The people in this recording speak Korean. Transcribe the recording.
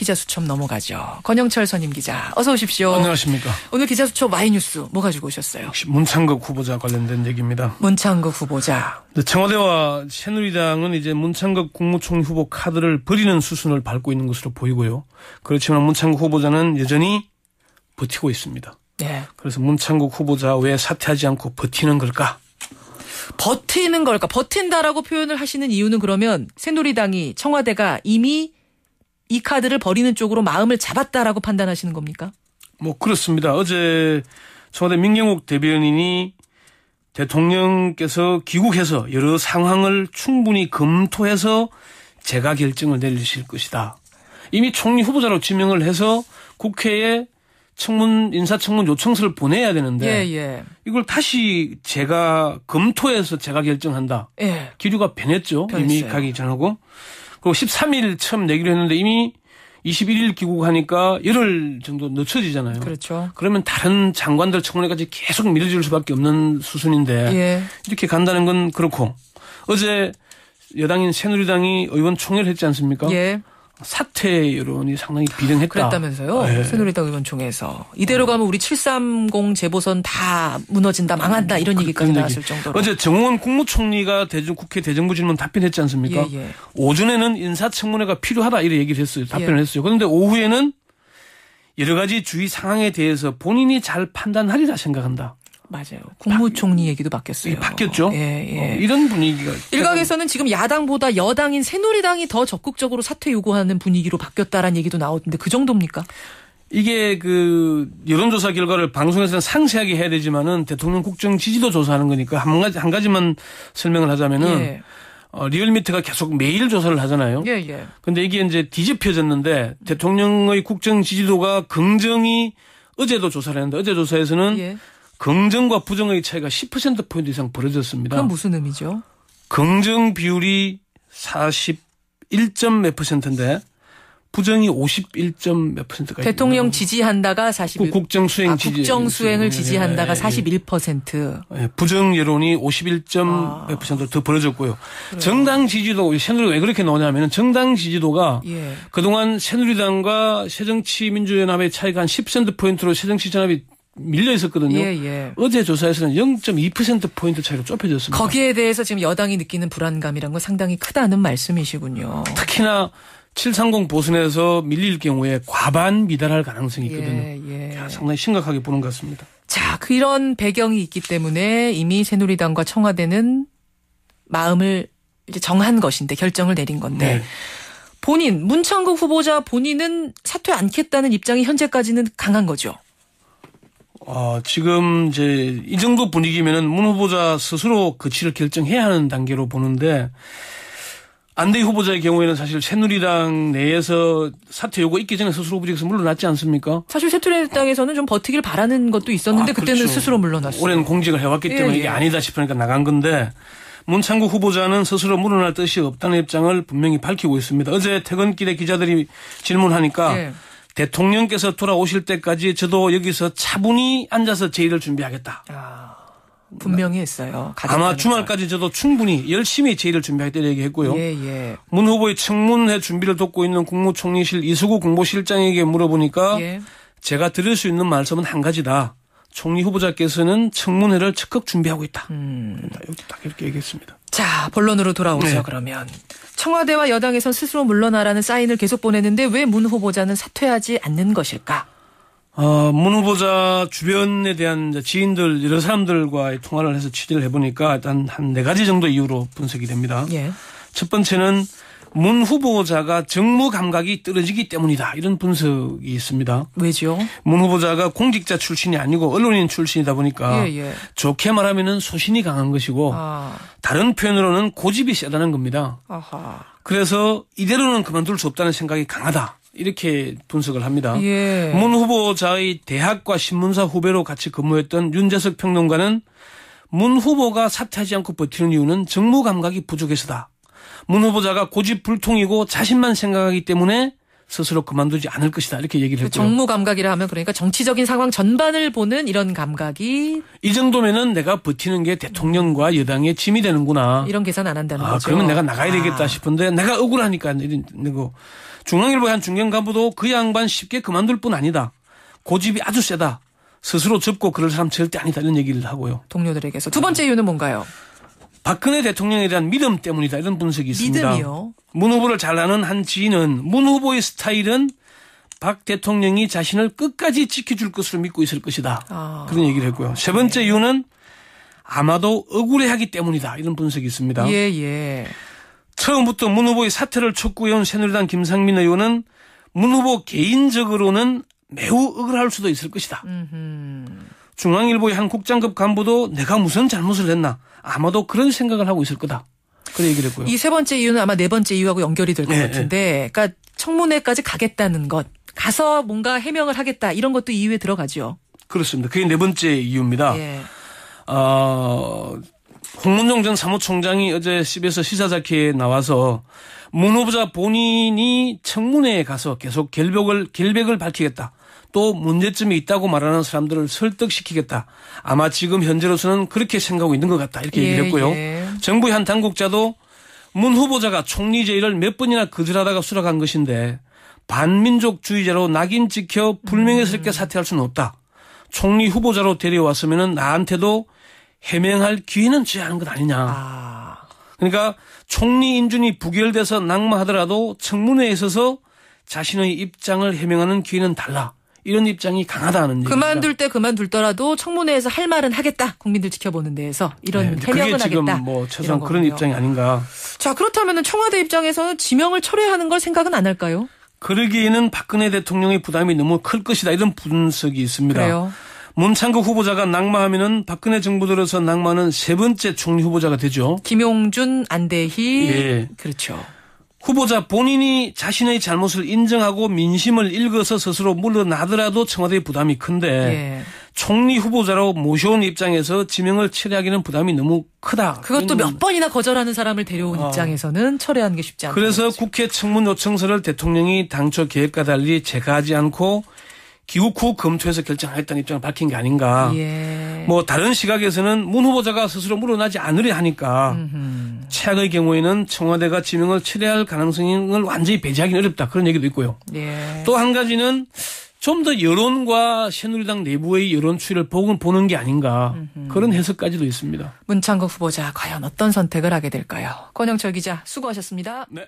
기자수첩 넘어가죠. 권영철 선임 기자 어서 오십시오. 안녕하십니까. 오늘 기자수첩 Y뉴스 뭐 가지고 오셨어요? 역시 문창극 후보자 관련된 얘기입니다. 문창극 후보자. 청와대와 새누리당은 이제 문창극 국무총리 후보 카드를 버리는 수순을 밟고 있는 것으로 보이고요. 그렇지만 문창극 후보자는 여전히 버티고 있습니다. 네. 그래서 문창극 후보자 왜 사퇴하지 않고 버티는 걸까? 버티는 걸까? 버틴다라고 표현을 하시는 이유는 그러면 새누리당이 청와대가 이미 이 카드를 버리는 쪽으로 마음을 잡았다라고 판단하시는 겁니까? 뭐 그렇습니다. 어제 청와대 민경욱 대변인이 대통령께서 귀국해서 여러 상황을 충분히 검토해서 재가 결정을 내리실 것이다. 이미 총리 후보자로 지명을 해서 국회에 인사청문 요청서를 보내야 되는데 이걸 다시 제가 검토해서 제가 결정한다. 기류가 변했죠. 변했어요. 이미 가기 전하고. 그리고 13일 처음 내기로 했는데 이미 21일 귀국하니까 열흘 정도 늦춰지잖아요. 그렇죠. 그러면 다른 장관들 청문회까지 계속 밀어줄 수밖에 없는 수순인데 이렇게 간다는 건 그렇고 어제 여당인 새누리당이 의원 총회를 했지 않습니까? 사퇴 여론이 상당히 비등했다. 그랬다면서요? 새누리당 의원총회에서. 이대로 가면 우리 730 재보선 다 무너진다, 망한다 이런 얘기까지 나왔을 정도로. 어제 정홍원 국무총리가 국회 대정부 질문 답변했지 않습니까? 오전에는 인사청문회가 필요하다 이런 얘기를 했어요. 답변을 했어요. 그런데 오후에는 여러 가지 주위 상황에 대해서 본인이 잘 판단하리라 생각한다. 맞아요. 국무총리 얘기도 바뀌었어요. 바뀌었죠. 이런 분위기가. 일각에서는 지금 야당보다 여당인 새누리당이 더 적극적으로 사퇴 요구하는 분위기로 바뀌었다라는 얘기도 나오던데 그 정도입니까? 이게 그 여론조사 결과를 방송에서는 상세하게 해야 되지만은 대통령 국정 지지도 조사하는 거니까 한 가지만 설명을 하자면은 리얼미터가 계속 매일 조사를 하잖아요. 근데 이게 이제 뒤집혀졌는데 대통령의 국정 지지도가 긍정이 어제도 조사를 했는데 어제 조사에서는 긍정과 부정의 차이가 10%포인트 이상 벌어졌습니다. 그건 무슨 의미죠? 긍정 비율이 41점 몇 %인데 부정이 51점 몇 %가 대통령 지지한다가 41%. 국정 수행 지지. 국정 수행을 지지한다가 41%. 부정 여론이 51점 몇 % 더 벌어졌고요. 그래요. 정당 지지도 새누리가 왜 그렇게 나오냐면 정당 지지도가 그동안 새누리당과 새정치민주연합의 차이가 한 10%포인트로 새정치연합이 밀려 있었거든요. 어제 조사에서는 0.2%포인트 차이로 좁혀졌습니다. 거기에 대해서 지금 여당이 느끼는 불안감이란 건 상당히 크다는 말씀이시군요. 특히나 730 보선에서 밀릴 경우에 과반 미달할 가능성이 있거든요. 상당히 심각하게 보는 것 같습니다. 자, 그런 배경이 있기 때문에 이미 새누리당과 청와대는 마음을 이제 정한 것인데 결정을 내린 건데 문창극 후보자 본인은 사퇴 않겠다는 입장이 현재까지는 강한 거죠. 지금 이제 이 정도 분위기면은 문 후보자 스스로 거취를 결정해야 하는 단계로 보는데 안대희 후보자의 경우에는 사실 새누리당 내에서 사퇴 요구 있기 전에 스스로 후보직에서 물러났지 않습니까? 사실 새누리당에서는 좀 버티길 바라는 것도 있었는데 그때는 그렇죠. 스스로 물러났어요. 오랜 공직을 해왔기 때문에 이게 아니다 싶으니까 나간 건데 문창극 후보자는 스스로 물러날 뜻이 없다는 입장을 분명히 밝히고 있습니다. 어제 퇴근길에 기자들이 질문하니까 대통령께서 돌아오실 때까지 저도 여기서 차분히 앉아서 제의를 준비하겠다. 분명히 했어요. 아마 주말까지 저도 충분히 열심히 제의를 준비하겠다 얘기했고요. 문 후보의 청문회 준비를 돕고 있는 국무총리실 이수구 공보실장에게 물어보니까 제가 드릴 수 있는 말씀은 한 가지다. 총리 후보자께서는 청문회를 적극 준비하고 있다. 딱 이렇게 얘기했습니다. 자, 본론으로 돌아오죠. 그러면. 청와대와 여당에선 스스로 물러나라는 사인을 계속 보내는데 왜 문 후보자는 사퇴하지 않는 것일까? 문 후보자 주변에 대한 지인들 여러 사람들과의 통화를 해서 취재를 해보니까 일단 한 4가지 정도 이유로 분석이 됩니다. 첫 번째는 문 후보자가 정무 감각이 떨어지기 때문이다. 이런 분석이 있습니다. 왜죠? 문 후보자가 공직자 출신이 아니고 언론인 출신이다 보니까 좋게 말하면은 소신이 강한 것이고 다른 표현으로는 고집이 세다는 겁니다. 그래서 이대로는 그만둘 수 없다는 생각이 강하다. 이렇게 분석을 합니다. 문 후보자의 대학과 신문사 후배로 같이 근무했던 윤재석 평론가는 문 후보가 사퇴하지 않고 버티는 이유는 정무 감각이 부족해서다. 문 후보자가 고집불통이고 자신만 생각하기 때문에 스스로 그만두지 않을 것이다 이렇게 얘기를 했고요. 정무 감각이라 하면 그러니까 정치적인 상황 전반을 보는 이런 감각이 이 정도면은 내가 버티는 게 대통령과 여당의 짐이 되는구나. 이런 계산 안 한다는 거죠. 그러면 내가 나가야 되겠다 싶은데 내가 억울하니까 이런 거. 중앙일보의 한 중견 간부도 그 양반 쉽게 그만둘 뿐 아니다. 고집이 아주 세다. 스스로 접고 그럴 사람 절대 아니다 이런 얘기를 하고요. 동료들에게서. 두 번째 이유는 뭔가요? 박근혜 대통령에 대한 믿음 때문이다 이런 분석이 있습니다. 믿음이요? 문 후보를 잘 아는 한 지인은 문 후보의 스타일은 박 대통령이 자신을 끝까지 지켜줄 것으로 믿고 있을 것이다. 그런 얘기를 했고요. 세 번째 이유는 아마도 억울해하기 때문이다 이런 분석이 있습니다. 예. 처음부터 문 후보의 사퇴를 촉구해온 새누리당 김상민 의원은 문 후보 개인적으로는 매우 억울할 수도 있을 것이다. 중앙일보의 한 국장급 간부도 내가 무슨 잘못을 했나 아마도 그런 생각을 하고 있을 거다. 그런 얘기를 했고요. 이 세 번째 이유는 아마 네 번째 이유하고 연결이 될 것 같은데 그러니까 청문회까지 가겠다는 것 가서 뭔가 해명을 하겠다 이런 것도 이유에 들어가죠. 그렇습니다. 그게 네 번째 이유입니다. 홍문종 전 사무총장이 어제 CBS 시사자키에 나와서 문 후보자 본인이 청문회에 가서 계속 결백을 밝히겠다. 또 문제점이 있다고 말하는 사람들을 설득시키겠다. 아마 지금 현재로서는 그렇게 생각하고 있는 것 같다. 이렇게 얘기를 했고요. 정부의 한 당국자도 문 후보자가 총리 제의를 몇 번이나 거절하다가 수락한 것인데 반민족주의자로 낙인 찍혀 불명예스럽게 사퇴할 수는 없다. 총리 후보자로 데려왔으면 나한테도 해명할 기회는 줘야 하는 것 아니냐. 그러니까 총리 인준이 부결돼서 낙마하더라도 청문회에 있어서 자신의 입장을 해명하는 기회는 달라. 이런 입장이 강하다는 얘기입니다. 그만둘 때 그만둘더라도 청문회에서 할 말은 하겠다. 국민들 지켜보는 데에서 이런 해명은 그게 지금 하겠다. 뭐 최소한 그런 입장이 아닌가. 자, 그렇다면 청와대 입장에서는 지명을 철회하는 걸 생각은 안 할까요? 그러기에는 박근혜 대통령의 부담이 너무 클 것이다. 이런 분석이 있습니다. 그래요? 문창국 후보자가 낙마하면은 박근혜 정부 들어서 낙마하는 세 번째 총리 후보자가 되죠. 김용준, 안대희. 예. 그렇죠. 후보자 본인이 자신의 잘못을 인정하고 민심을 읽어서 스스로 물러나더라도 청와대의 부담이 큰데 총리 후보자로 모셔온 입장에서 지명을 철회하기는 부담이 너무 크다. 그것도 몇 번이나 거절하는 사람을 데려온 입장에서는 철회하는 게 쉽지 않다. 그래서 국회 청문 요청서를 대통령이 당초 계획과 달리 제거하지 않고 기국 후 검토해서 결정하겠다는 입장을 밝힌 게 아닌가. 뭐 다른 시각에서는 문 후보자가 스스로 물러나지 않으려 하니까 최악의 경우에는 청와대가 지명을 철회할 가능성을 완전히 배제하기는 어렵다. 그런 얘기도 있고요. 또 한 가지는 좀 더 여론과 새누리당 내부의 여론 추이를 보는 게 아닌가. 그런 해석까지도 있습니다. 문창국 후보자 과연 어떤 선택을 하게 될까요? 권영철 기자 수고하셨습니다. 네.